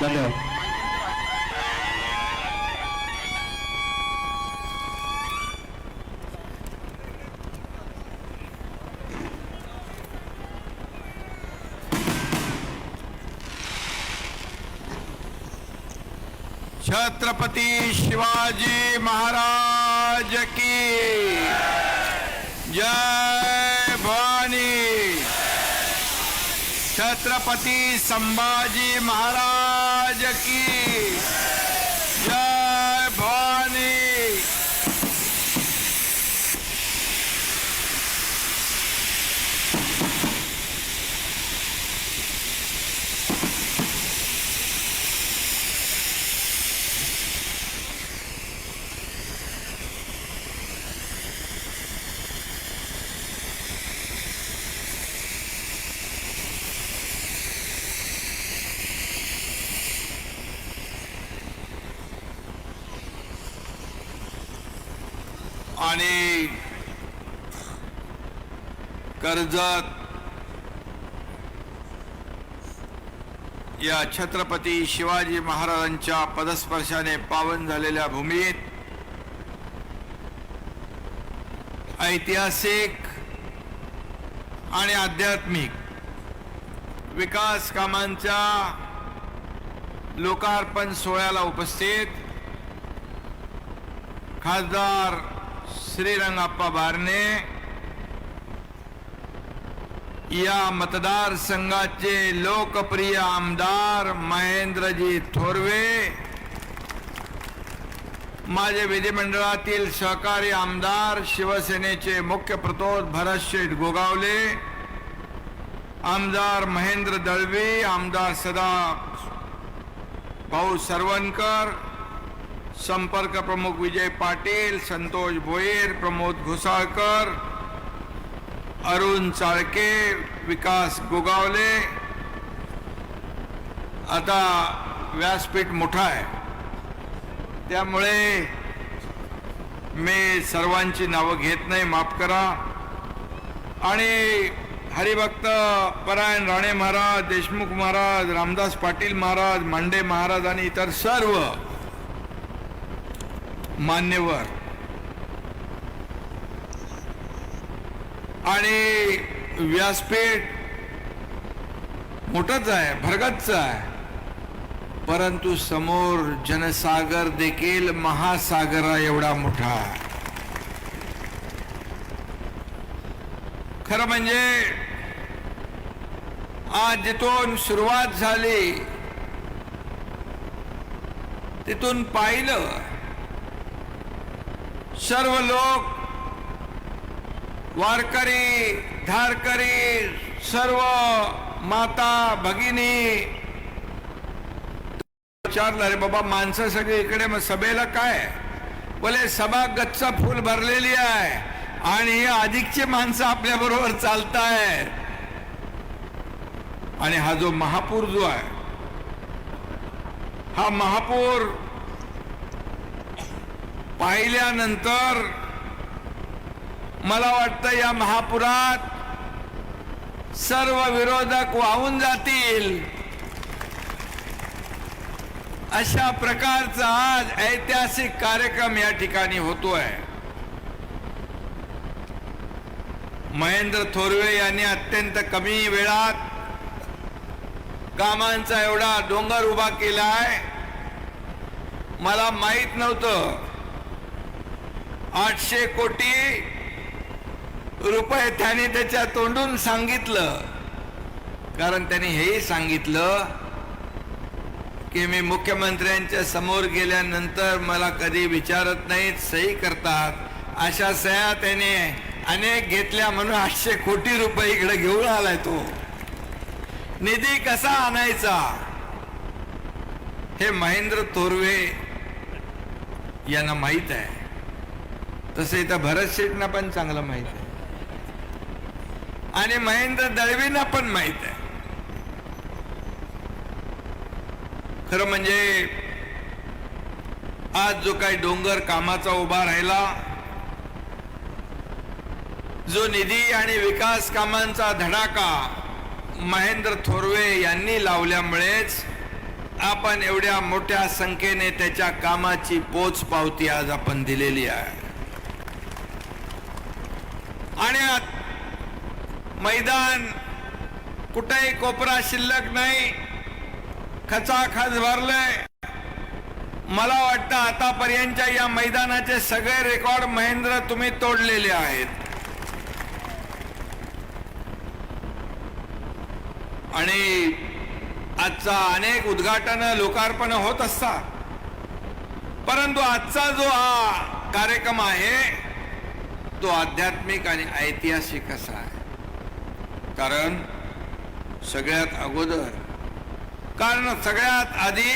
धन्यवाद. छत्रपती शिवाजी महाराज की जय भवानी. छत्रपती संभाजी महाराज की जय भवानी. आणि कर्जत या छत्रपती शिवाजी महाराजांच्या पदस्पर्शाने पावन झालेल्या भूमीत ऐतिहासिक आणि आध्यात्मिक विकास कामांच्या लोकार्पण सोहळ्याला उपस्थित खासदार श्रीरंगाप्पा बारणे या मतदारसंघाचे लोकप्रिय आमदार महेंद्रजी थोरवे, माझे विधिमंडळातील सहकारी आमदार शिवसेनेचे मुख्य प्रतोद भरतशेठ गोगावले, आमदार महेंद्र दळवी, आमदार सदा भाऊ सरवणकर, संपर्क प्रमुख विजय पाटील, संतोष भोईर, प्रमोद घोसाळकर, अरुण चाळके, विकास गोगावले. आता व्यासपीठ मोठा आहे त्यामुळे मी सर्वांची नावं घेत नाही, माफ करा. आणि हरिभक्त परायण राणे महाराज, देशमुख महाराज, रामदास पाटील महाराज, मांडे महाराज आणि इतर सर्व मान्यवर आणि व्यासपीठ मोठंच आहे, भरगतच आहे, परंतु समोर जनसागर देखील महासागरा एवढा मोठा आहे. खरं म्हणजे आज जिथून सुरुवात झाली तिथून पाहिलं सर्व लोक, वारकरी, धारकरी, सर्व माता भगिनी विचारलं, अरे बाबा माणसं सगळी इकडे, मग सभेला काय? बोले सभा गच्च फुल भरलेली आहे आणि ही अधिकची माणसं आपल्या बरोबर चालतायत. आणि हा जो महापूर जो आहे, हा महापूर पाहिल्यानंतर मला वाटतं या महापुरात सर्व विरोधक वाहून जातील अशा प्रकारचा आज ऐतिहासिक कार्यक्रम या ठिकाणी होतोय. महेंद्र थोरवे यांनी अत्यंत कमी वेळात कामांचा एवढा डोंगर उभा केलाय. मला माहित नव्हतं 800 कोटी रुपये त्यांनी त्याच्या तोंडून सांगितलं, कारण त्यांनी हेही सांगितलं की मी मुख्यमंत्र्यांच्या समोर गेल्यानंतर मला कधी विचारत नाहीत, सही करतात. अशा सह्या त्याने अनेक घेतल्या म्हणून 800 कोटी रुपये इकडे घेऊन आलाय. तो निधी कसा आणायचा हे महेंद्र थोरवे यांना माहित आहे. तसं इथं भरत शेठना पण चांगलं माहित आहे आणि महेंद्र दळवींना पण माहित आहे. खरं म्हणजे आज जो काही डोंगर कामाचा उभा राहिला, जो निधी आणि विकास कामांचा धडाका महेंद्र थोरवे यांनी लावल्यामुळेच आपण एवढ्या मोठ्या संख्येने त्याच्या कामाची पोचपावती आज आपण दिलेली आहे. आणि मैदान कुठेही कोपरा शिल्लक नाही, खचाखच भरलंय. मला वाटतं आतापर्यंतच्या या मैदानाचे सगळे रेकॉर्ड महेंद्र तुम्ही तोडलेले आहेत. आणि आजचा अनेक उद्घाटन लोकार्पण होत असतात, परंतु आजचा जो हा कार्यक्रम आहे तो आध्यात्मिक आणि ऐतिहासिक असा आहे. कारण सगळ्यात आधी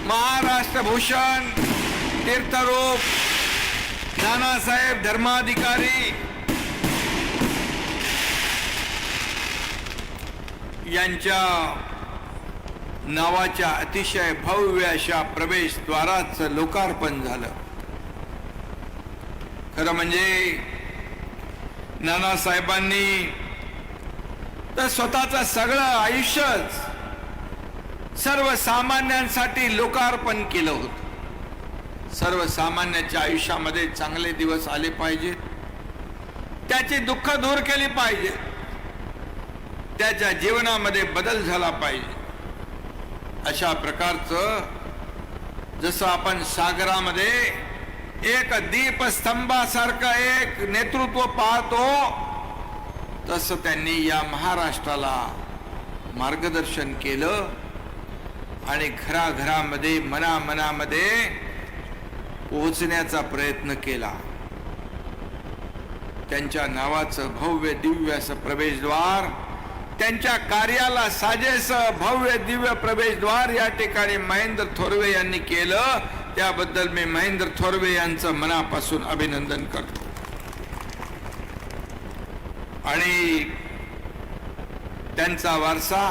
महाराष्ट्र भूषण तीर्थरूप नानासाहेब धर्माधिकारी यांच्या नावाच्या अतिशय भव्य अशा प्रवेशद्वाराचं लोकार्पण झालं. खरं म्हणजे नानासाहेबांनी तर स्वतःचं सगळं आयुष्यच सर्वसामान्यांसाठी लोकार्पण केलं होतं. सर्वसामान्यांच्या आयुष्यामध्ये चांगले दिवस आले पाहिजेत, त्याची दुःख दूर केली पाहिजे, त्याच्या जीवनामध्ये बदल झाला पाहिजे. अशा प्रकारचं जसं आपण सागरामध्ये एक दीपस्तंभासारखं एक नेतृत्व पाहतो, तसं त्यांनी या महाराष्ट्राला मार्गदर्शन केलं आणि घराघरामध्ये मनामनामध्ये पोहोचण्याचा प्रयत्न केला. त्यांच्या नावाचं भव्य दिव्य असं प्रवेशद्वार, त्यांच्या कार्याला साजेस भव्य दिव्य प्रवेशद्वार या ठिकाणी महेंद्र थोरवे यांनी केलं. त्याबद्दल मी महेंद्र थोरवे यांचं मनापासून अभिनंदन करतो. आणि त्यांचा वारसा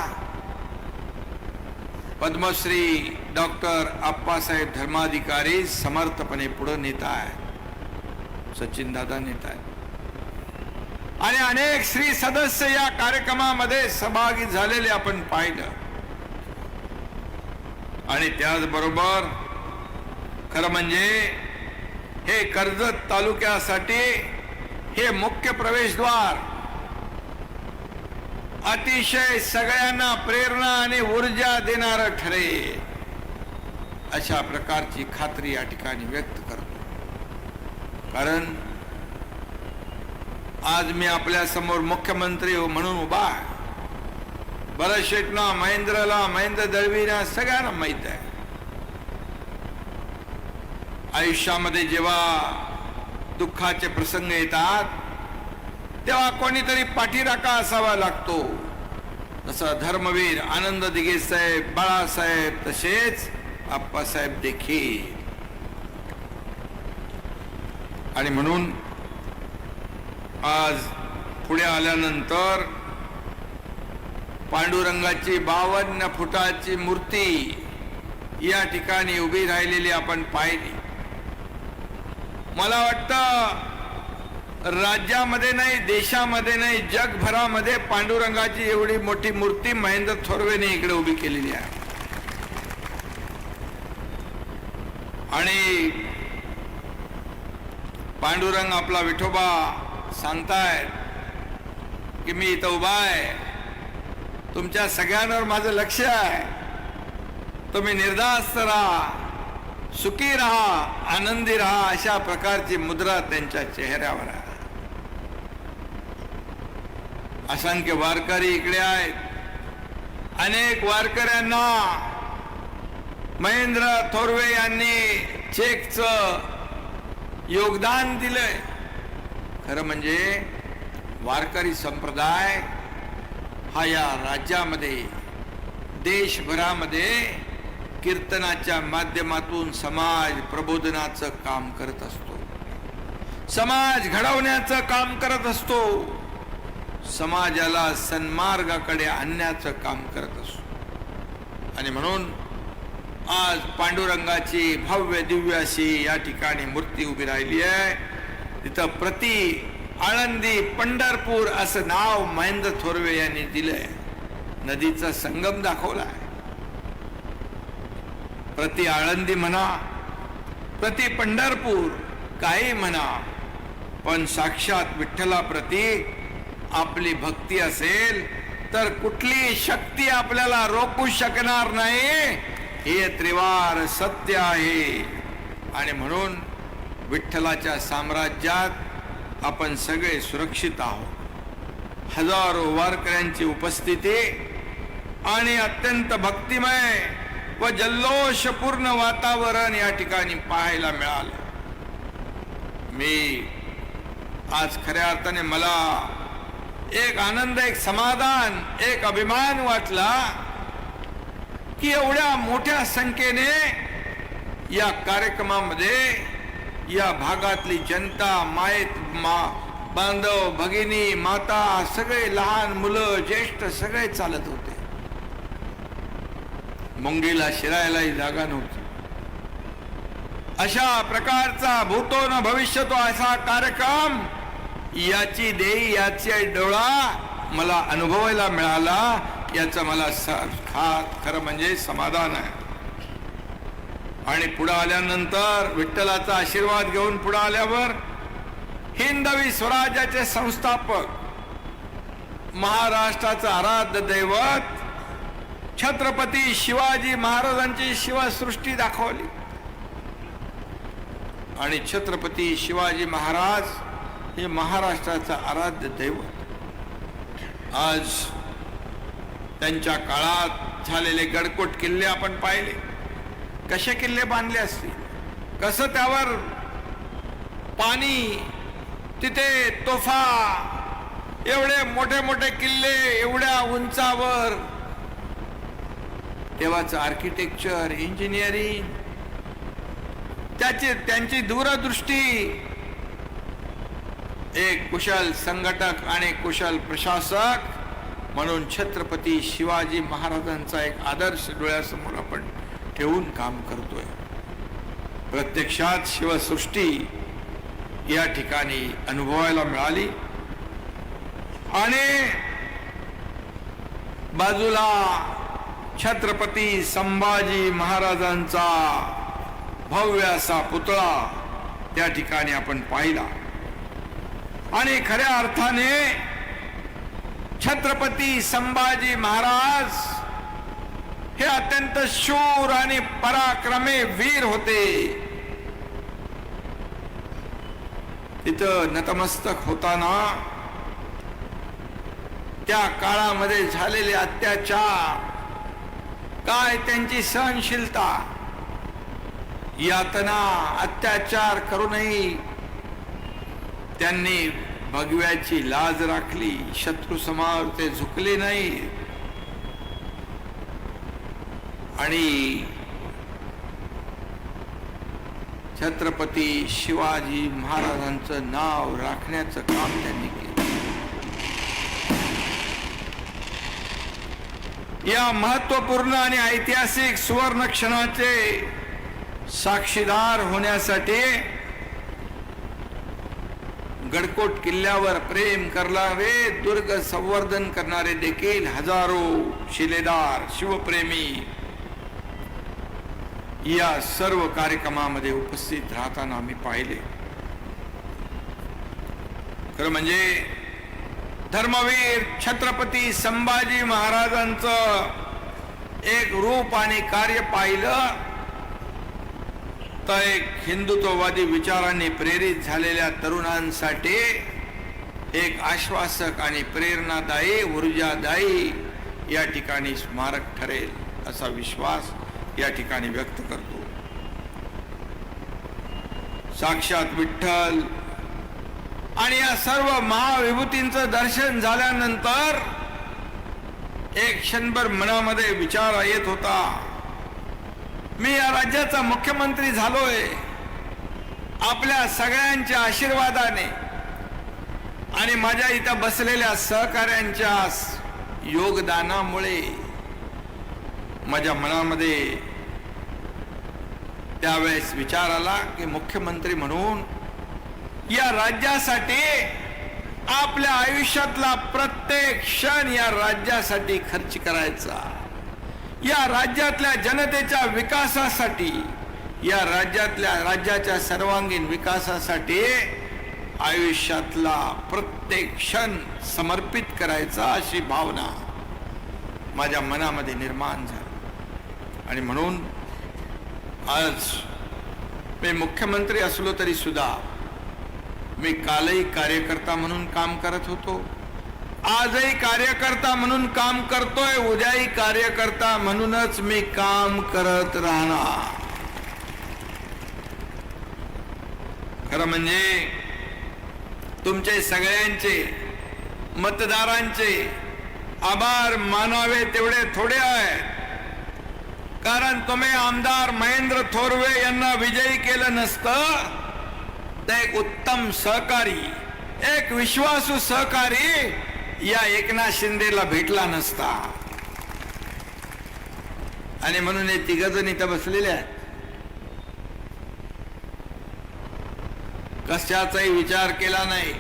पद्मश्री डॉक्टर आप्पासाहेब धर्माधिकारी समर्थपणे पुढे नेत आहेत, सचिन दादा नेत आहेत. आणि अनेक श्री सदस्य या कार्यक्रमामध्ये सहभागी झालेले आपण पाहिलं. आणि त्याचबरोबर खरं म्हणजे हे कर्जत तालुक्यासाठी हे मुख्य प्रवेशद्वार अतिशय सगळ्यांना प्रेरणा आणि ऊर्जा देणारं ठरेल अशा प्रकारची खात्री या ठिकाणी व्यक्त करतो. कारण आज मी आपल्या समोर मुख्यमंत्री म्हणून उभा आहे. भरत शेटना, महेंद्र दळवीना सगळ्यांना माहित आहे, आयुष्यामध्ये जेव्हा दुःखाचे प्रसंग येतात तेव्हा कोणीतरी पाठीराखा असावा लागतो. तसं धर्मवीर आनंद दिघे साहेब, बाळासाहेब, तसेच आप्पासाहेब देखील. आणि म्हणून आज पुढे आल्यानंतर पांडुरंगाची 52 फुटाची मूर्ती या ठिकाणी उभी राहिलेली आपण पाहिली. मला वाटतं राज्यामध्ये नाही, देशामध्ये नाही, जगभरामध्ये पांडुरंगाची एवढी मोठी मूर्ती महेंद्र थोरवेने इकडे उभी केलेली आहे. आणि पांडुरंग आपला विठोबा सांगतायत की मी इथं उभा आहे, तुमच्या सगळ्यांवर माझं लक्ष आहे, तुम्ही निर्धास्त राहा, सुखी राहा, आनंदी राहा, अशा प्रकारची मुद्रा त्यांच्या चेहऱ्यावर आहे. असंख्य वारकरी इकडे आहेत. अनेक वारकऱ्यांना महेंद्र थोरवे यांनी चेकचं योगदान दिलंय. खरं म्हणजे वारकरी संप्रदाय हा या राज्यामध्ये, देशभरामध्ये कीर्तनाच्या माध्यमातून समाज प्रबोधनाचं काम करत असतो, समाज घडवण्याचं काम करत असतो, समाजाला सन्मार्गाकडे आणण्याचं काम करत असतो. आणि म्हणून आज पांडुरंगाची भव्य दिव्य अशी या ठिकाणी मूर्ती उभी राहिली आहे. तिथं प्रति आळंदी पंढरपूर असं नाव महेंद्र थोरवे यांनी दिलंय. नदीचा संगम दाखवलाय. प्रति आळंदी म्हणा, प्रति पंढरपूर काही म्हणा, पण साक्षात विठ्ठलाप्रती आपली भक्ती असेल तर कुठली शक्ती आपल्याला रोखू शकणार नाही, हे त्रिवार सत्य आहे. आणि म्हणून विठ्ठलाच्या साम्राज्यात आपण सगळे सुरक्षित आहोत. हजारो वारकऱ्यांची उपस्थिती आणि अत्यंत भक्तिमय व जल्लोषपूर्ण वातावरण या ठिकाणी पाहायला मिळालं. मी आज खऱ्या अर्थाने मला एक आनंद, एक समाधान, एक अभिमान वाटला की एवढ्या मोठ्या संख्येने या कार्यक्रमामध्ये या भागातली जनता, बांधव, भगिनी, माता, सगळे लहान मुलं, ज्येष्ठ सगळे चालत होते. मुंगीला शिरायलाही जागा नव्हती. अशा प्रकारचा भूतो न भविष्यतो असा कार्यक्रम, याची देई याची डोळा मला अनुभवायला मिळाला, याचं मला खरं म्हणजे समाधान आहे. आणि पुढे आल्यानंतर विठ्ठलाचा आशीर्वाद घेऊन पुढे आल्यावर हिंदवी स्वराज्याचे संस्थापक, महाराष्ट्राचं आराध्य दैवत छत्रपती शिवाजी महाराजांची शिवसृष्टी दाखवली. आणि छत्रपती शिवाजी महाराज हे महाराष्ट्राचं आराध्य दैवत. आज त्यांच्या काळात झालेले गडकोट किल्ले आपण पाहिले. कसे किल्ले बांधले असतील, कसं त्यावर पाणी, तिथे तोफा, एवढे मोठे मोठे किल्ले एवढ्या उंचावर, तेव्हाचं आर्किटेक्चर, इंजिनिअरिंग, त्यांची दूरदृष्टी, एक कुशल संघटक आणि कुशल प्रशासक म्हणून छत्रपती शिवाजी महाराजांचा एक आदर्श डोळ्यासमोर आपण ठेवून काम करतोय. प्रत्यक्षात शिवसृष्टी या ठिकाणी अनुभवायला मिळाली. आणि बाजूला छत्रपती संभाजी महाराजांचा भव्य असा पुतळा त्या ठिकाणी आपण पाहिला. आणि खऱ्या अर्थाने छत्रपती संभाजी महाराज हे अत्यंत शूर आणि पराक्रमी वीर होते. तिथं नतमस्तक होताना त्या काळामध्ये झालेले अत्याचार, काय त्यांची सहनशीलता, यातना, अत्याचार करूनही त्यांनी भगव्याची लाज राखली. शत्रू समोर ते झुकले नाही. आणि छत्रपती शिवाजी महाराजांचं नाव राखण्याचं काम त्यांनी केलं. या महत्वपूर्ण आणि ऐतिहासिक सुवर्ण क्षणाचे साक्षीदार होण्यासाठी गडकोट किल्ल्यावर प्रेम करणारे, दुर्ग संवर्धन करणारे देखील हजारो शिलेदार, शिवप्रेमी या सर्व कार्यक्रमामध्ये उपस्थित राहताना आम्ही पाहिले. खरं म्हणजे धर्मवीर छत्रपती संभाजी महाराजांचं एक रूप आणि कार्य पाहिलं तर एक हिंदुत्ववादी विचारांनी प्रेरित झालेल्या तरुणांसाठी एक आश्वासक आणि प्रेरणादायी, ऊर्जादायी या ठिकाणी स्मारक ठरेल असा विश्वास या ठिकाणी व्यक्त करतो. साक्षात विठ्ठल आणि या सर्व महाविभूतींचं दर्शन झाल्यानंतर एक क्षणभर मनामध्ये विचार येत होता, मी या राज्याचा मुख्यमंत्री झालोय आपल्या सगळ्यांच्या आशीर्वादाने आणि माझ्या इथं बसलेल्या सहकाऱ्यांच्या योगदानामुळे. माझ्या मनामध्ये त्यावेळेस विचार आला की मुख्यमंत्री म्हणून या राज्यासाठी आपल्या आयुष्यातला प्रत्येक क्षण या राज्यासाठी खर्च करायचा, या राज्यातल्या जनतेच्या विकासासाठी, या राज्याच्या सर्वांगीण विकासासाठी आयुष्यातला प्रत्येक क्षण समर्पित करायचा, अशी भावना माझ्या मनामध्ये निर्माण झाली. आणि म्हणून आज मी मुख्यमंत्री असलो तरी सुद्धा मी कालही कार्यकर्ता म्हणून काम करत होतो, आजही कार्यकर्ता म्हणून काम करतोय, उद्याही कार्यकर्ता म्हणूनच मी काम करत राहणार. खरं म्हणजे तुमचे सगळ्यांचे मतदारांचे आभार मानावे तेवढे थोडे आहेत, कारण तुम्ही आमदार महेंद्र थोरवे यांना विजयी केलं नसतं तर एक उत्तम सहकारी, एक विश्वासू सहकारी या एकनाथ शिंदेला भेटला नसता. आणि म्हणून हे तिघजण इथं बसलेले आहेत. कशाचाही विचार केला नाही.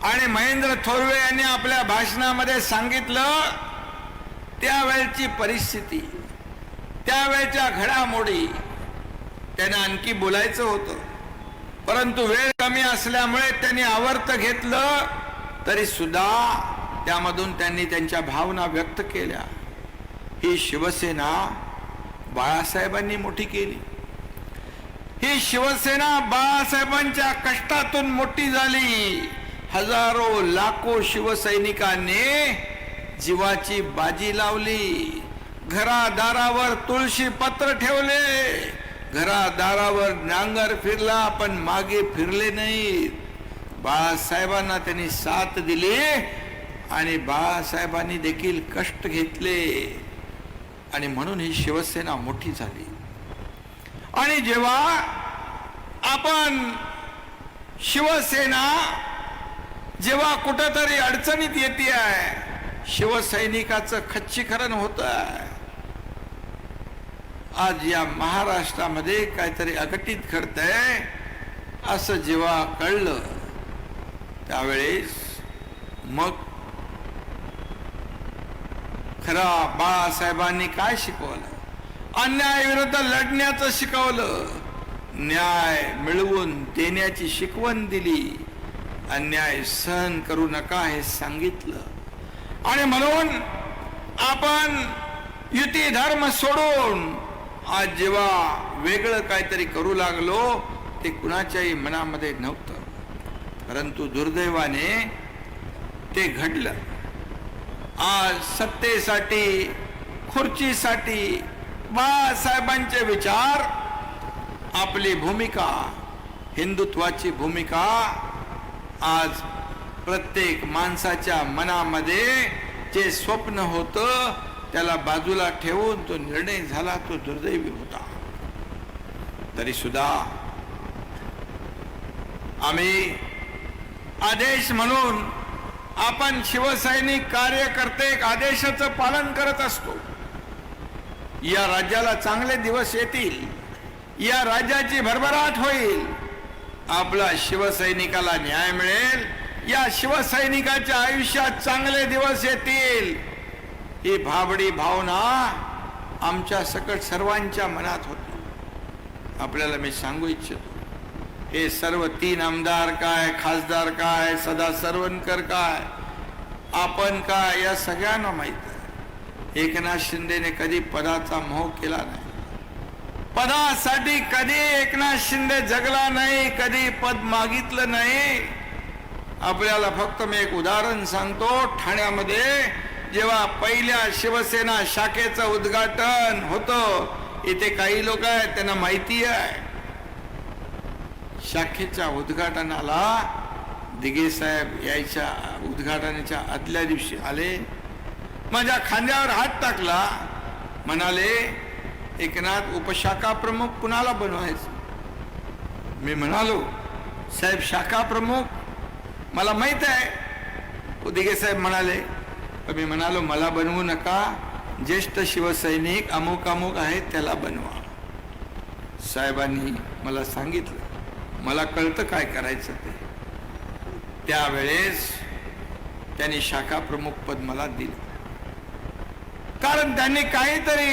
आणि महेंद्र थोरवे यांनी आपल्या भाषणामध्ये सांगितलं त्यावेळची परिस्थिती, त्यावेळच्या घडामोडी त्यांना आणखी बोलायचं होतं, परंतु वेळ कमी असल्यामुळे त्यांनी आवर्त घेतलं. तरी सुद्धा त्यामधून त्यांनी त्यांच्या भावना व्यक्त केल्या. ही शिवसेना बाळासाहेबांनी मोठी केली. ही शिवसेना बाळासाहेबांच्या कष्टातून मोठी झाली. हजारो लाखो शिवसैनिकांनी जीवाची बाजी लावली. घरादारावर तुळशी पत्र ठेवले, घरादारावर नांगर फिरला पण मागे फिरले नाहीत. बाळासाहेबांना त्यांनी साथ दिली आणि बाळासाहेबांनी देखील कष्ट घेतले. आणि म्हणून ही शिवसेना मोठी झाली. आणि जेव्हा आपण शिवसेना जेव्हा कुठंतरी अडचणीत येते आहे, शिवसैनिकाचं खच्चीकरण होत आहे. आज या महाराष्ट्रामध्ये काहीतरी अघटित घडतंय असं जेव्हा कळलं त्यावेळेस मग खरा बाळासाहेबांनी काय शिकवलं? अन्यायाविरुद्ध लढण्याचं शिकवलं, न्याय मिळवून देण्याची शिकवण दिली, अन्याय सहन करू नका हे सांगितलं. आणि म्हणून आपण युती धर्म सोडून आज जेव्हा वेगळं काहीतरी करू लागलो ते कुणाच्याही मनामध्ये नव्हतं, परंतु दुर्दैवाने ते घडलं. आज सत्तेसाठी, खुर्चीसाठी बाळासाहेबांचे विचार, आपली भूमिका, हिंदुत्वाची भूमिका आज प्रत्येक माणसाच्या मनामध्ये जे स्वप्न होतं त्याला बाजूला ठेवून तो निर्णय झाला, तो दुर्दैवी होता. तरी सुद्धा आम्ही आदेश म्हणून आपण शिवसैनिक कार्यकर्ते आदेशाचं पालन करत असतो. या राज्याला चांगले दिवस येतील, या राज्याची भरभराट होईल, आपला शिवसैनिकाला न्याय मिळेल, या शिवसैनिकाच्या आयुष्यात चांगले दिवस येतील, ही भाबडी भावना आमच्या सकट सर्वांच्या मनात होती. आपल्याला मी सांगू इच्छितो, हे सर्व 3 आमदार काय, खासदार काय, सदा सरवणकर काय, आपण काय, या सगळ्यांना माहित आहे. एकनाथ शिंदेने कधी पदाचा मोह केला नाही. पदासाठी कधी एकनाथ शिंदे जगला नाही, कधी पद मागितलं नाही. आपल्याला फक्त मी एक उदाहरण सांगतो. ठाण्यामध्ये जेव्हा पहिल्या शिवसेना शाखेचं उद्घाटन होतं, इथे काही लोक आहेत त्यांना माहिती आहे, शाखेच्या उद्घाटनाला दिघे साहेब यायच्या उद्घाटनाच्या आदल्या दिवशी आले, माझ्या खांद्यावर हात टाकला, म्हणाले एकनाथ उपशाखा प्रमुख कुणाला बनवायचं? मी म्हणालो साहेब शाखा प्रमुख मला माहित आहे. दिघे साहेब म्हणाले, मी म्हणालो मला बनवू नका, ज्येष्ठ शिवसैनिक अमुक अमुक आहेत त्याला बनवा. साहेबांनी मला सांगितलं, मला कळतं काय करायचं ते. त्यावेळेस त्यांनी शाखा प्रमुख पद मला दिलं, कारण त्यांनी काहीतरी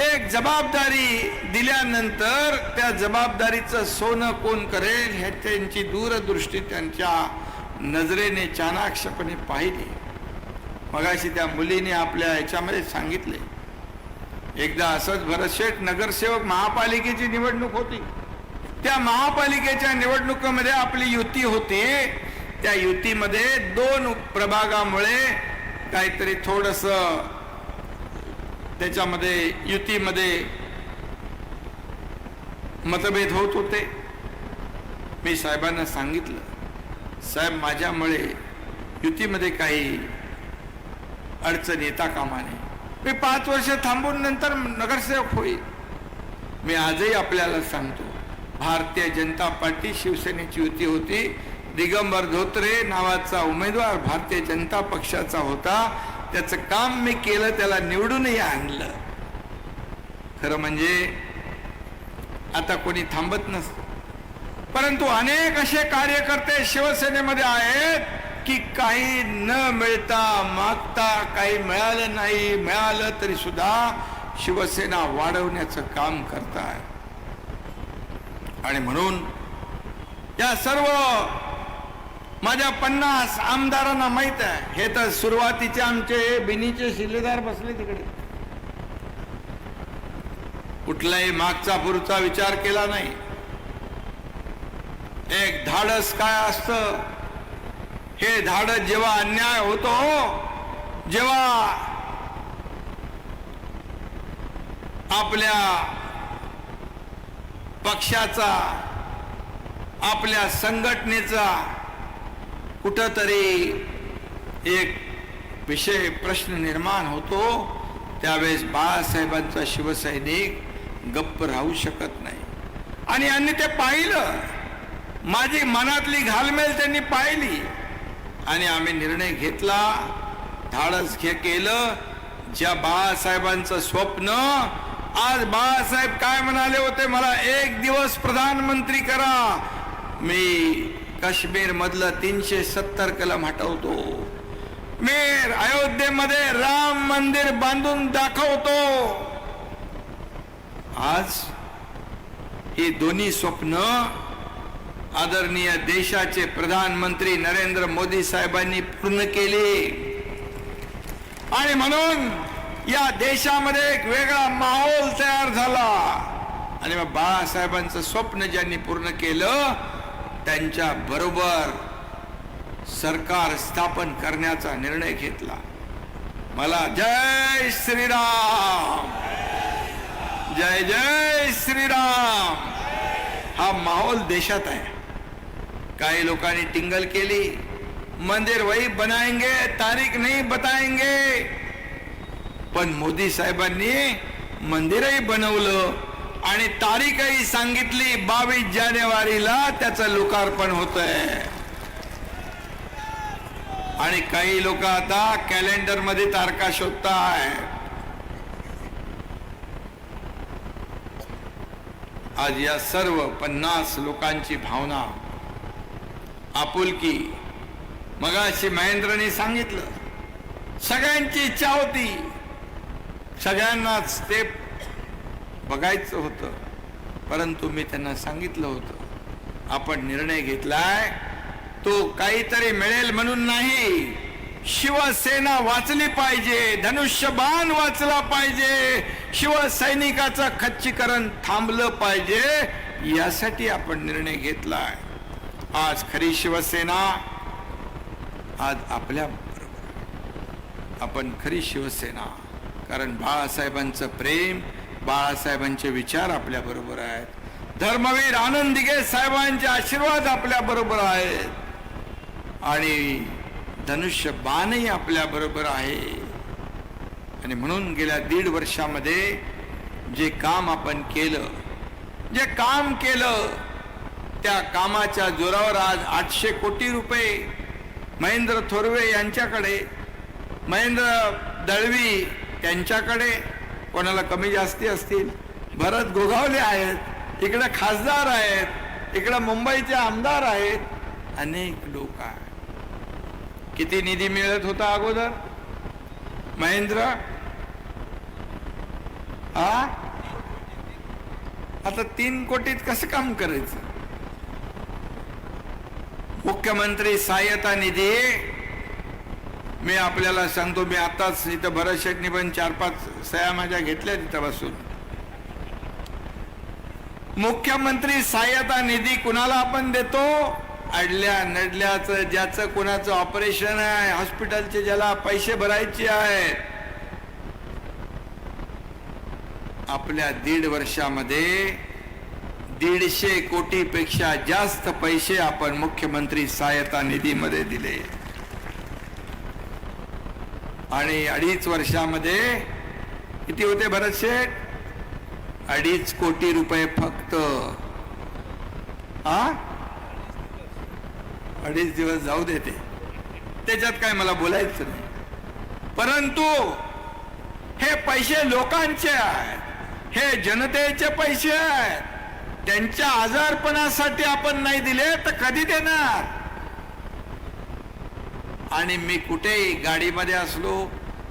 एक जबाबदारी दिल्यानंतर त्या जबाबदारीचं सोनं कोण करेल हे त्यांची दूरदृष्टी त्यांच्या नजरेने चाणाक्षपणे पाहिली. मगाशी त्या मुलीने आपल्या ह्याच्यामध्ये सांगितले, एकदा असंच भरतशेठ नगरसेवक महापालिकेची निवडणूक होती. त्या महापालिकेच्या निवडणुकीमध्ये आपली युती होती. त्या युतीमध्ये 2 प्रभागामुळे काहीतरी थोडस त्याच्यामध्ये युतीमध्ये मतभेद होत होते. मी साहेबांना सांगितलं, साहेब माझ्यामुळे युतीमध्ये काही अडचण येता कामा नये. मी 5 वर्ष थांबून नंतर नगरसेवक होईल. मी आजही आपल्याला सांगतो, भारतीय जनता पार्टी शिवसेनेची युती होती. दिगंबर धोत्रे नावाचा उमेदवार भारतीय जनता पक्षाचा होता. त्याचं काम मी केलं, त्याला निवडूनही आणलं. खरं म्हणजे आता कोणी थांबत नसतं, परंतु अनेक असे कार्यकर्ते शिवसेनेमध्ये आहेत की काही न मिळता मागता, काही मिळालं नाही, मिळालं तरी सुद्धा शिवसेना वाढवण्याचं काम करताय. आणि म्हणून या सर्व माझ्या 50 आमदारांना माहित आहे. हे तर सुरुवातीचे आमचे बिनीचे शिलेदार बसले तिकडे, कुठलाही मागचा पुढचा विचार केला नाही. एक धाडस काय असतं, हे धाडस जेव्हा अन्याय होतो, जेव्हा आपल्या पक्षाचा, आपल्या संघटनेचा कुठंतरी एक विषय प्रश्न निर्माण होतो, त्यावेळेस बाळासाहेबांचा शिवसैनिक गप्प राहू शकत नाही. आणि यांनी ते पाहिलं, माझी मनातली घालमेल त्यांनी पाहिली आणि आम्ही निर्णय घेतला, धाडस केलं. ज्या बाळासाहेबांचं स्वप्न, आज बाळासाहेब काय म्हणाले होते, मला 1 दिवस प्रधानमंत्री करा, मी काश्मीर मधलं 370 कलम हटवतो, मी अयोध्येमध्ये राम मंदिर बांधून दाखवतो. आज ही दोन्ही स्वप्न आदरणीय देशाचे प्रधानमंत्री नरेंद्र मोदी साहेबांनी पूर्ण केली. आणि म्हणून या देशामध्ये एक वेगळा माहोल तयार झाला. आणि मग बाळासाहेबांचं स्वप्न ज्यांनी पूर्ण केलं, त्यांच्या बरोबर सरकार स्थापन करण्याचा निर्णय घेतला. मला जय श्रीराम, जय जय श्रीराम हा माहोल देशात आहे. काही लोकांनी टिंगल केली, मंदिर वही बनाएंगे, तारीख नहीं बताएंगे. पण मोदी साहेबांनी मंदिरही बनवलं आणि तारीखही सांगितली, 22 जानेवारीला त्याचं लोकार्पण होतंय. आणि काही लोक आता कॅलेंडर मध्ये तारखा शोधताय. आज या सर्व 50 लोकांची भावना, आपुलकी, मगाशी महेंद्रने सांगितलं, सगळ्यांची इच्छा होती, सगळ्यांनाच ते बघायचं होतं. परंतु मी त्यांना सांगितलं होतं, आपण निर्णय घेतलाय तो काहीतरी मिळेल म्हणून नाही, शिवसेना वाचली पाहिजे, धनुष्यबाण वाचला पाहिजे, शिवसैनिकाचं खच्चीकरण थांबलं पाहिजे, यासाठी आपण निर्णय घेतलाय. आज खरी शिवसेना आज आपल्या बरोबर, आपण खरी शिवसेना, कारण बाळासाहेबांचं प्रेम, बाळासाहेबांचे विचार आपल्या बरोबर आहेत. धर्मवीर आनंद दिघे साहेबांचे आशीर्वाद आपल्या बरोबर आहेत आणि धनुष्यबाणही आपल्या बरोबर आहे. आणि म्हणून गेल्या 1.5 वर्षामध्ये जे काम आपण केलं, जे काम केलं, त्या कामाच्या जोरावर आज 800 कोटी रुपये महेंद्र थोरवे यांच्याकडे, महेंद्र दळवी त्यांच्याकडे, कोणाला कमी जास्ती असतील, भरत गोगावले आहेत, इकडे खासदार आहेत, इकडे मुंबईचे आमदार आहेत, अनेक लोक आहेत. किती निधी मिळत होता अगोदर महेंद्र? आता 3 कोटीत कसं काम करायचं? मुख्यमंत्री सहायता निधी मी आपल्याला सांगतो, मी आताच इथं भरत शेटनी पण 4-5 सह्या माझ्या घेतल्या तिथं बसून. मुख्यमंत्री सहायता निधी कुणाला आपण देतो? अडल्या नडल्याचं, ज्याचं कुणाचं ऑपरेशन आहे, हॉस्पिटलचे ज्याला पैसे भरायचे आहेत. आपल्या 1.5 वर्षामध्ये 150 कोटीपेक्षा जास्त पैसे आपण मुख्यमंत्री सहायता निधीमध्ये दिले. आणि 2.5 वर्षामध्ये किती होते भरत शेठ? 2.5 कोटी रुपये फक्त. 2.5 दिवस जाऊ देते, त्याच्यात काय मला बोलायचं नाही. परंतु हे पैसे लोकांचे आहेत, हे जनतेचे पैसे आहेत. त्यांच्या आजारपणासाठी आपण नाही दिले तर कधी देणार? आणि मी कुठेही गाडीमध्ये असलो,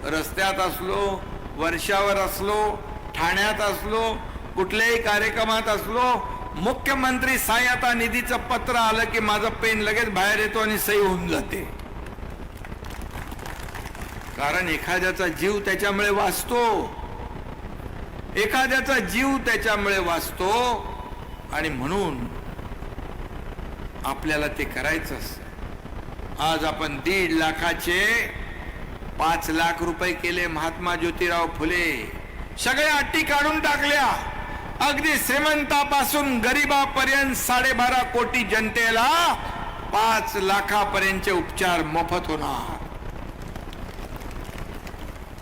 रस्त्यात असलो, वर्षावर असलो, ठाण्यात असलो, कुठल्याही कार्यक्रमात असलो, मुख्यमंत्री सहायता निधीचं पत्र आलं की माझं पेन लगेच बाहेर येतो आणि सही होऊन जाते. कारण एखाद्याचा जीव त्याच्यामुळे वाचतो, एखाद्याचा जीव त्याच्यामुळे वाचतो. आणि म्हणून आपल्याला ते करायचं असतं. आज आपण 1.5 लाखाचे 5 लाख रुपये केले. महात्मा ज्योतिराव फुले सगळ्या अटी काढून टाकल्या. अगदी श्रीमंतापासून गरीबापर्यंत 12.5 कोटी जनतेला 5 लाखापर्यंतचे उपचार मोफत होणार.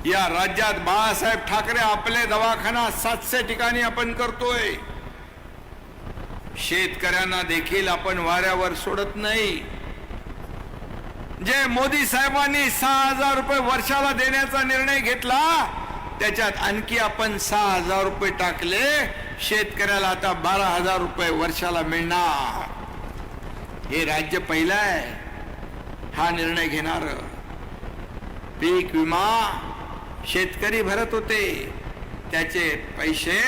या राज्यात बाळासाहेब ठाकरे आपले दवाखाना 700 ठिकाणी आपण करतोय. शेतकऱ्यांना देखील आपण वाऱ्यावर सोडत नाही. जे मोदी साहेबांनी 6,000 रुपये वर्षाला देण्याचा निर्णय घेतला, त्याच्यात आणखी आपण 6,000 रुपये टाकले. शेतकऱ्याला आता 12,000 रुपये वर्षाला मिळणार. हे राज्य पहिलं आहे हा निर्णय घेणार. पीक विमा शेतकरी भरत होते, त्याचे पैसे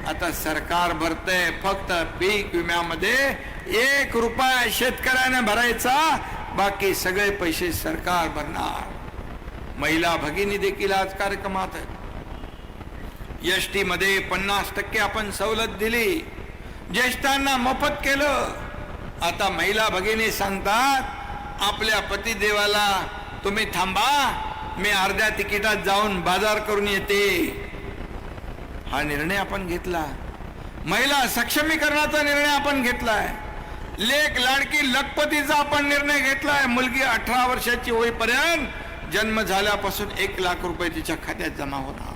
आता सरकार भरते. फक्त पीक विम्यामध्ये 1 रुपया शेतकऱ्याने भरायचा, बाकी सगळे पैसे सरकार भरणार. महिला भगिनी देखील आज कार्यक्रमात आहेत. एसटी मध्ये 50% आपण सवलत दिली, ज्येष्ठांना मोफत केलं. आता महिला भगिनी सांगतात आपल्या पतिदेवाला तुम्ही थांबा, मी अर्ध्या तिकिटात जाऊन बाजार करून येते. हा निर्णय आपण घेतला. महिला सक्षमीकरणाचा निर्णय आपण घेतलाय. लेक लाडकी लखपतीचा आपण निर्णय घेतलाय. मुलगी 18 वर्षाची होईपर्यंत जन्म झाल्यापासून 1 लाख रुपये तिच्या खात्यात जमा होणार.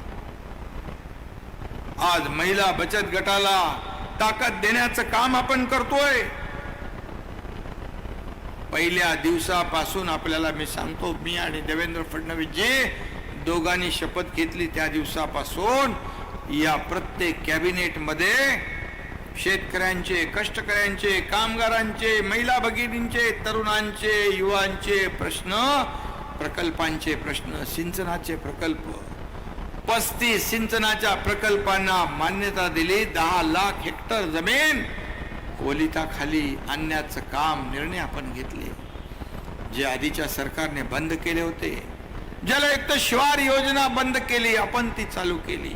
आज महिला बचत गटाला ताकद देण्याचं काम आपण करतोय. पहिल्या दिवसापासून आपल्याला मी सांगतो, मी आणि देवेंद्र फडणवीस जे दोघांनी शपथ घेतली त्या दिवसापासून या प्रत्येक कॅबिनेट मध्ये शेतकऱ्यांचे, कष्टकऱ्यांचे, कामगारांचे, महिला भगिनींचे, तरुणांचे, युवांचे प्रश्न, प्रकल्पांचे प्रश्न, सिंचनाचे प्रकल्प, 35 सिंचनाच्या प्रकल्पांना मान्यता दिली. 10 लाख हेक्टर जमीन ओलिताखाली आणण्याचं काम निर्णय आपण घेतले. जे आधीच्या सरकारने बंद केले होते, जलयुक्त शिवार योजना बंद केली, आपण ती चालू केली.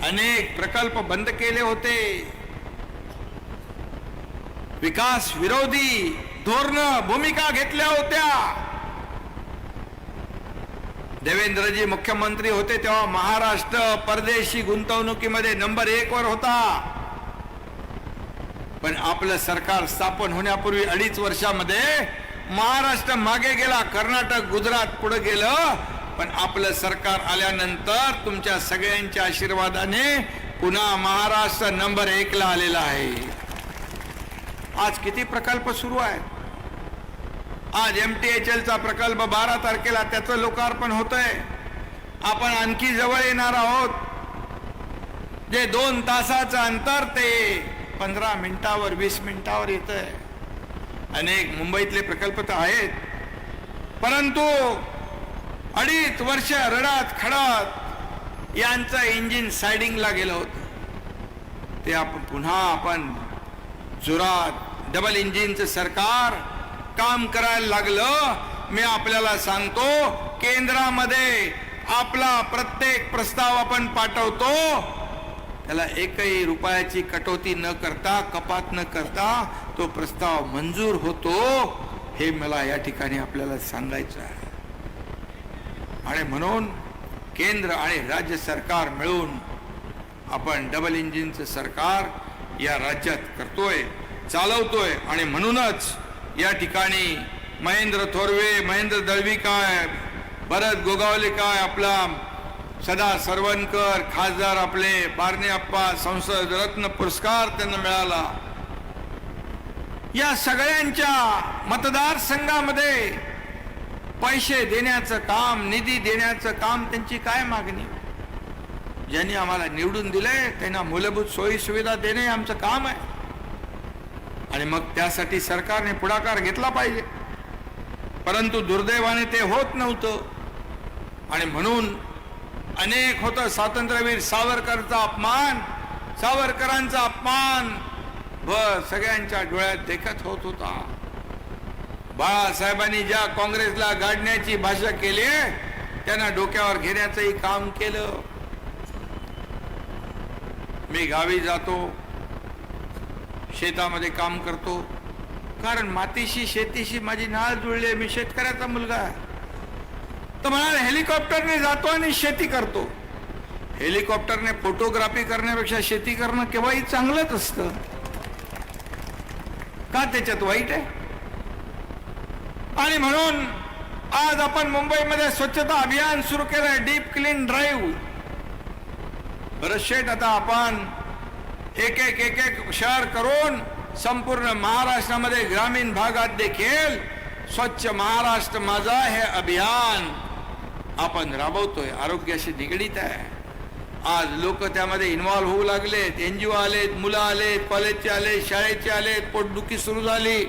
अनेक प्रकल्प बंद केले होते. विकास विरोधी धोरण भूमिका घेतल्या होत्या. देवेंद्रजी मुख्यमंत्री होते तेव्हा महाराष्ट्र परदेशी गुंतवणुकीमध्ये नंबर 1 वर होता. पण आपलं सरकार स्थापन होण्यापूर्वी 2.5 वर्षामध्ये महाराष्ट्र मागे गेला, कर्नाटक, गुजरात पुढे गेलं. पण आपलं सरकार आल्यानंतर तुमच्या सगळ्यांच्या आशीर्वादाने पुन्हा महाराष्ट्र नंबर 1 ला आलेला आहे. आज किती प्रकल्प सुरू आहेत. आज MTHL चा प्रकल्प 12 तारखेला त्याचं लोकार्पण होतंय. आपण आणखी जवळ येणार आहोत. जे 2 तासाचं अंतर ते 15 मिनिटावर 20 मिनिटावर येतंय. अनेक मुंबईतले प्रकल्प तर आहेत, परंतु 2.5 वर्ष रडात खडात यांचं इंजिन सायडिंगला गेलं होतं. ते आपण जोरात डबल इंजिनचं सरकार काम करायला लागलं. मी आपल्याला सांगतो, केंद्रामध्ये आपला प्रत्येक प्रस्ताव आपण पाठवतो, त्याला एकही रुपयाची कटौती न करता, कपात न करता तो प्रस्ताव मंजूर होतो. हे मला या ठिकाणी आपल्याला सांगायचं आहे. आणि म्हणून केंद्र आणि राज्य सरकार मिळून आपण डबल इंजिनचं सरकार या राज्यात करतोय, चालवतोय. आणि म्हणूनच या ठिकाणी महेंद्र थोरवे, महेंद्र दळवी काय, भरत गोगावले काय, आपला सदा सरवणकर, खासदार आपले बारणे अप्पा, संसद रत्न पुरस्कार त्यांना मिळाला. या सगळ्यांच्या मतदारसंघामध्ये पैसे देण्याचं काम, निधी देण्याचं काम, त्यांची काय मागणी? ज्यांनी आम्हाला निवडून दिले त्यांना मूलभूत सोयी सुविधा देणे आमचं काम आहे. आणि मग त्यासाठी सरकारने पुढाकार घेतला पाहिजे, परंतु दुर्दैवाने ते होत नव्हतं. आणि म्हणून अनेक होतं स्वातंत्र्यवीर सावरकरचा अपमान, सावरकरांचा अपमान सगळ्यांच्या डोळ्यात देखत होत होता. बाळासाहेबांनी ज्या काँग्रेसला गाडण्याची भाषा केली, त्यांना डोक्यावर घेण्याचंही काम केलं. मी गावी जातो, शेतामध्ये काम करतो, कारण मातीशी शेतीशी माझी नाळ जुळली आहे. मी शेतकऱ्याचा मुलगा आहे. तर म्हणाले हेलिकॉप्टरने जातो आणि शेती करतो. हेलिकॉप्टरने फोटोग्राफी करण्यापेक्षा शेती करणं केव्हाही चांगलंच असतं. का त्याच्यात वाईट आहे? आणि म्हणून आज आपण मुंबईमध्ये स्वच्छता अभियान सुरू केलंय, डीप क्लीन ड्राईव्ह. बरं शेठ, आता आपण एक एक शहर करून संपूर्ण महाराष्ट्रामध्ये ग्रामीण भागात देखील स्वच्छ महाराष्ट्र माझा हे अभियान आपण राबवतोय. आरोग्याशी निगडीत आहे. आज लोक त्यामध्ये इन्व्हॉल्व्ह होऊ लागलेत. NGO आलेत, मुलं आलेत, कॉलेजचे आले, शाळेचे आलेत, पोटदुखी सुरू झाली.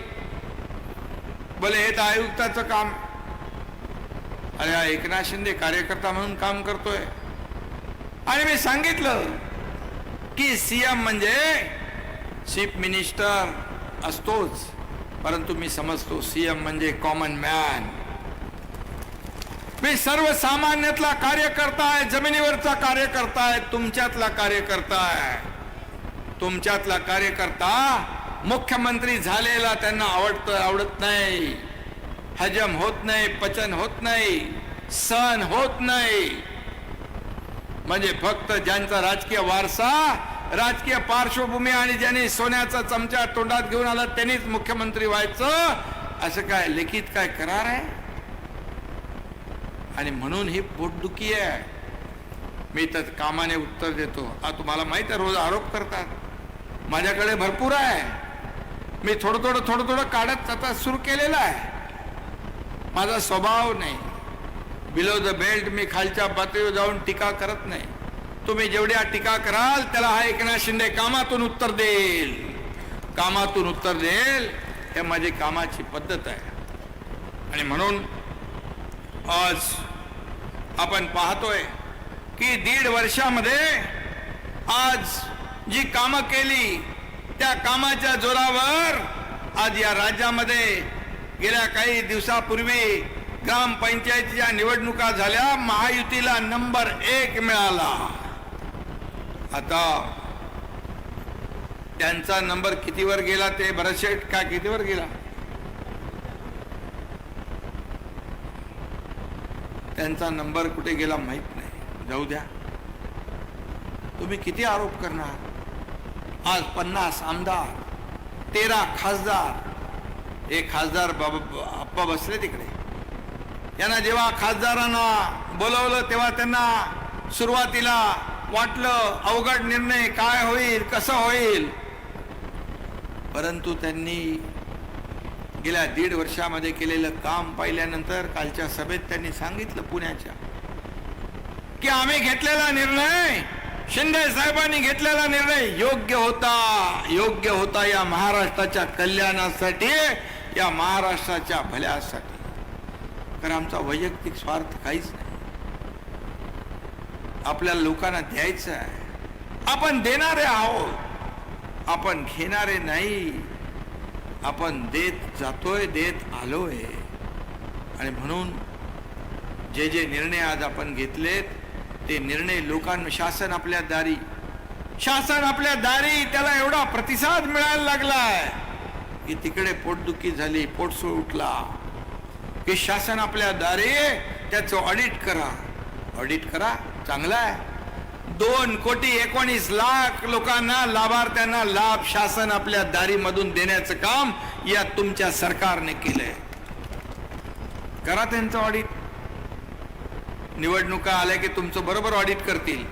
भले हे तर आयुक्ताचं काम. अरे हा एकनाथ शिंदे कार्यकर्ता म्हणून काम करतोय. आणि मी सांगितलं की सीएम म्हणजे चीफ मिनिस्टर असतोच, परंतु मी समजतो सीएम म्हणजे कॉमन मॅन. मी सर्वसामान्यातला कार्यकर्ता आहे, जमिनीवरचा कार्यकर्ता आहे, तुमच्यातला कार्यकर्ता आहे. तुमच्यातला कार्यकर्ता मुख्यमंत्री झालेला त्यांना आवडत नाही, हजम होत नाही, पचन होत नाही, सहन होत नाही. म्हणजे फक्त ज्यांचा राजकीय वारसा, राजकीय पार्श्वभूमी आणि ज्यांनी सोन्याचा चमचा तोंडात घेऊन आला त्यांनीच मुख्यमंत्री व्हायचं, असं काय लिखित काय करार आहे? आणि म्हणून ही पोटदुखी आहे. मी तर कामाने उत्तर देतो. तुम्हाला माहित आहे, रोज आरोप करतात. माझ्याकडे भरपूर आहे. मी थोडं थोडं काढत आता सुरू केलेलं आहे. माझा स्वभाव नाही. बिलो द बेल्ट मी खालच्या पातळीवर जाऊन टीका करत नाही. तुम्ही जेवढ्या टीका कराल त्याला हा एकनाथ शिंदे कामातून उत्तर देईल, कामातून उत्तर देईल. हे माझी कामाची पद्धत आहे. आणि म्हणून आज आपण पाहतोय की 1.5 वर्षामध्ये आज जी कामं केली त्या कामाच्या जोरावर आज या राज्यामध्ये गेल्या काही दिवसापूर्वी ग्रामपंचायतीच्या निवडणुका झाल्या. महायुतीला नंबर 1 मिळाला. आता त्यांचा नंबर कितीवर गेला ते बरशेट का कितीवर गेला? त्यांचा नंबर कुठे गेला माहित नाही. जाऊ द्या. तुम्ही किती आरोप करणार? आज 50 आमदार, 13 खासदार. एक खासदार आप्पा बसले तिकडे. यांना जेव्हा खासदारांना बोलवलं तेव्हा त्यांना सुरुवातीला वाटलं अवघड निर्णय, काय होईल, कसं होईल. परंतु त्यांनी गेल्या 1.5 वर्षामध्ये केलेलं काम पाहिल्यानंतर कालच्या सभेत त्यांनी सांगितलं पुण्याच्या, की आम्ही घेतलेला निर्णय, शिंदे साहेबांनी घेतलेला निर्णय योग्य होता. योग्य होता. या महाराष्ट्राच्या कल्याणासाठी या महाराष्ट्राच्या भल्यासाठी. कारण आमचा वैयक्तिक स्वार्थ काहीच नाही. आपल्याला लोकांना द्यायचं आहे. आपण देणारे आहोत, आपण घेणारे नाही. आपण देत जातोय, देत आलोय. आणि म्हणून जे जे निर्णय आज आपण घेतलेत ते निर्णय लोकांना, शासन आपल्या दारी, त्याला एवढा प्रतिसाद मिळायला लागलाय की तिकडे पोटदुखी झाली, पोटसूळ उठला की शासन आपल्या दारी, त्याचं ऑडिट करा. चांगला आहे. 2,19,00,000 लोकांना, लाभार्थ्यांना लाभ शासन आपल्या दारीमधून देण्याचं काम या तुमच्या सरकारने केलंय. करा त्यांचं ऑडिट. निवडणुका आल्या की तुमचं बरोबर ऑडिट करतील.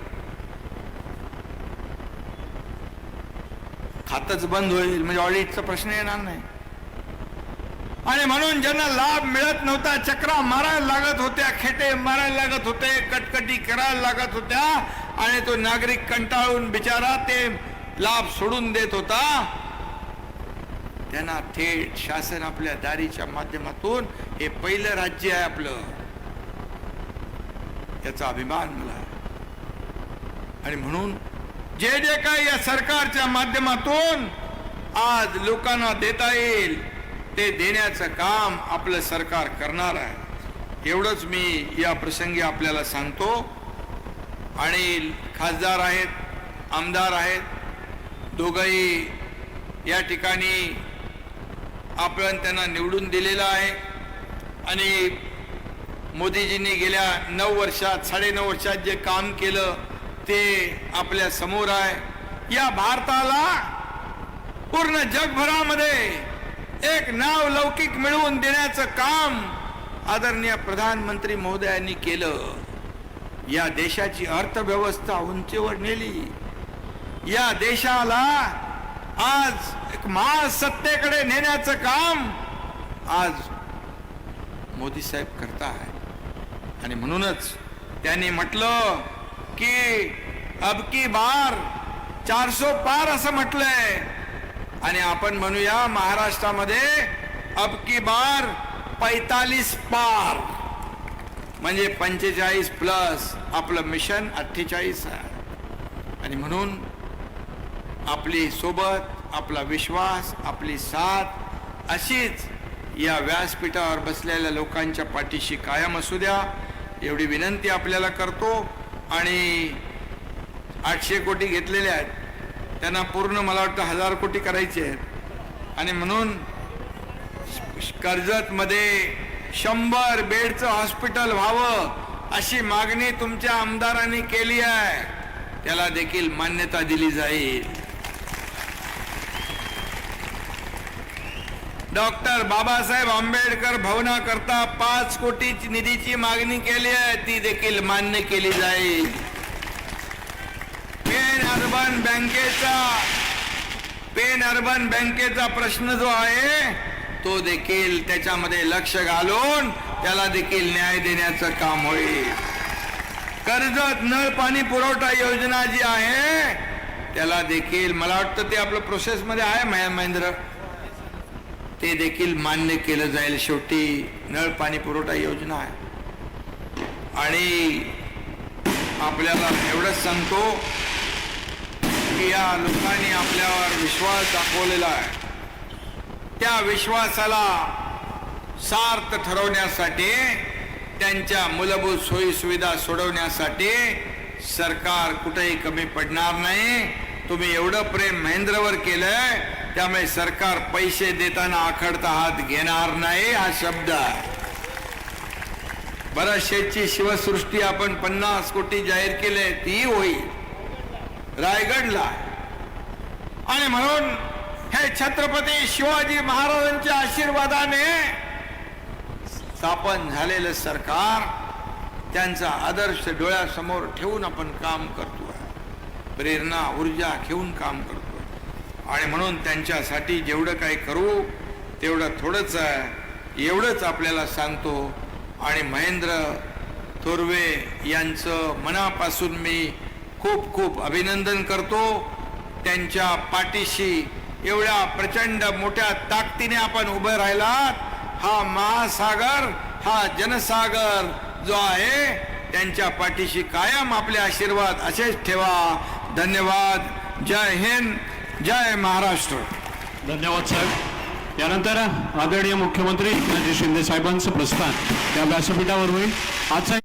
खातच बंद होईल म्हणजे ऑडिटचा प्रश्न येणार नाही. आणि म्हणून ज्यांना लाभ मिळत नव्हता, चक्रा मारायला लागत होत्या, खेटे मारायला लागत होते, कटकटी करायला लागत होत्या, आणि तो नागरिक कंटाळून बिचारा ते लाभ सोडून देत होता, त्यांना थेट शासन आपल्या दारीच्या माध्यमातून, हे पहिलं राज्य आहे आपलं, याचा अभिमान मला. आणि म्हणून जे जे काही या सरकारच्या माध्यमातून आज लोकांना देता येईल ते देण्याचं काम आपलं सरकार करणार आहे. एवढंच मी या प्रसंगी आपल्याला सांगतो. आणि खासदार आहेत, आमदार आहेत, दोघंही या ठिकाणी आपण त्यांना निवडून दिलेलं आहे. आणि मोदीजींनी गेल्या 9 वर्षात, 9.5 वर्षात जे काम केलं ते आपल्या समोर आहे. या भारताला पूर्ण जगभरामध्ये एक नाव लौकिक मिळवून देण्याचं काम आदरणीय प्रधानमंत्री महोदयांनी केलं. या देशाची अर्थव्यवस्था उंचीवर नेली. या देशाला आज एक महासत्तेकडे नेण्याचं काम आज मोदी साहेब करताय. आणि म्हणूनच त्यांनी म्हटलं की अब की बार 400 पार असं म्हटलंय. आणि आपण म्हणूया महाराष्ट्रामध्ये अब की बार 45 पार, म्हणजे 45 प्लस आपलं मिशन 48 आहे. आणि म्हणून आपली सोबत, आपला विश्वास, आपली साथ अशीच या व्यासपीठावर बसलेल्या लोकांच्या पाठीशी कायम असू द्या, एवढी विनंती आपल्याला करतो. आणि 800 कोटी घेतलेले आहेत, त्यांना पूर्ण मला वाटतं 1000 कोटी करायचे आहेत. आणि म्हणून कर्जतमध्ये 100 बेडचं हॉस्पिटल व्हावं अशी मागणी तुमच्या आमदारांनी केली आहे. त्याला देखील मान्यता दिली जाईल. डॉक्टर बाबासाहेब आंबेडकर भवनाकरता 5 कोटी निधीची मागणी केली आहे, ती देखील मान्य केली जाईल. पेन अर्बन बँकेचा प्रश्न जो आहे तो देखील त्याच्यामध्ये लक्ष घालून त्याला देखील न्याय देण्याचं काम होईल. कर्जत नळ पाणी पुरवठा योजना जी आहे त्याला देखील मला वाटतं ते आपलं प्रोसेसमध्ये आहे महेंद्र, ते देखील मान्य केलं जाईल. शेवटी नळ पाणी पुरवठा योजना आहे. आणि आपल्याला एवढंच सांगतो की या लोकांनी आपल्यावर विश्वास दाखवलेला आहे. त्या विश्वासाला सार्थ ठरवण्यासाठी, त्यांच्या मूलभूत सोयी सुविधा सोडवण्यासाठी सरकार कुठेही कमी पडणार नाही. तुम्ही एवढं प्रेम महेंद्रवर केलंय, त्यामुळे सरकार पैसे देताना आखडता हात घेणार नाही, हा शब्द आहे. बराचशेची शिवसृष्टी आपण 50 कोटी जाहीर केले, ती होईल रायगडला. आणि म्हणून हे छत्रपती शिवाजी महाराजांच्या आशीर्वादाने स्थापन झालेलं सरकार, त्यांचा आदर्श डोळ्यासमोर ठेवून आपण काम करतोय, प्रेरणा ऊर्जा घेऊन काम करतोय. आणि म्हणून त्यांच्यासाठी जेवढं काही करू तेवढं थोडंच आहे, एवढंच आपल्याला सांगतो. आणि महेंद्र थोरवे यांचं मनापासून मी खूप खूप अभिनंदन करतो. त्यांच्या पाठीशी एवढ्या प्रचंड मोठ्या ताकदीने आपण उभे राहिलात. हा महासागर, हा जनसागर जो आहे त्यांच्या पाठीशी कायम आपले आशीर्वाद असेच ठेवा. धन्यवाद. जय हिंद, जय महाराष्ट्र. धन्यवाद साहेब. यानंतर आदरणीय मुख्यमंत्री एकनाथ शिंदे साहेबांचं प्रस्थान त्या व्यासपीठावर होईल. आजचा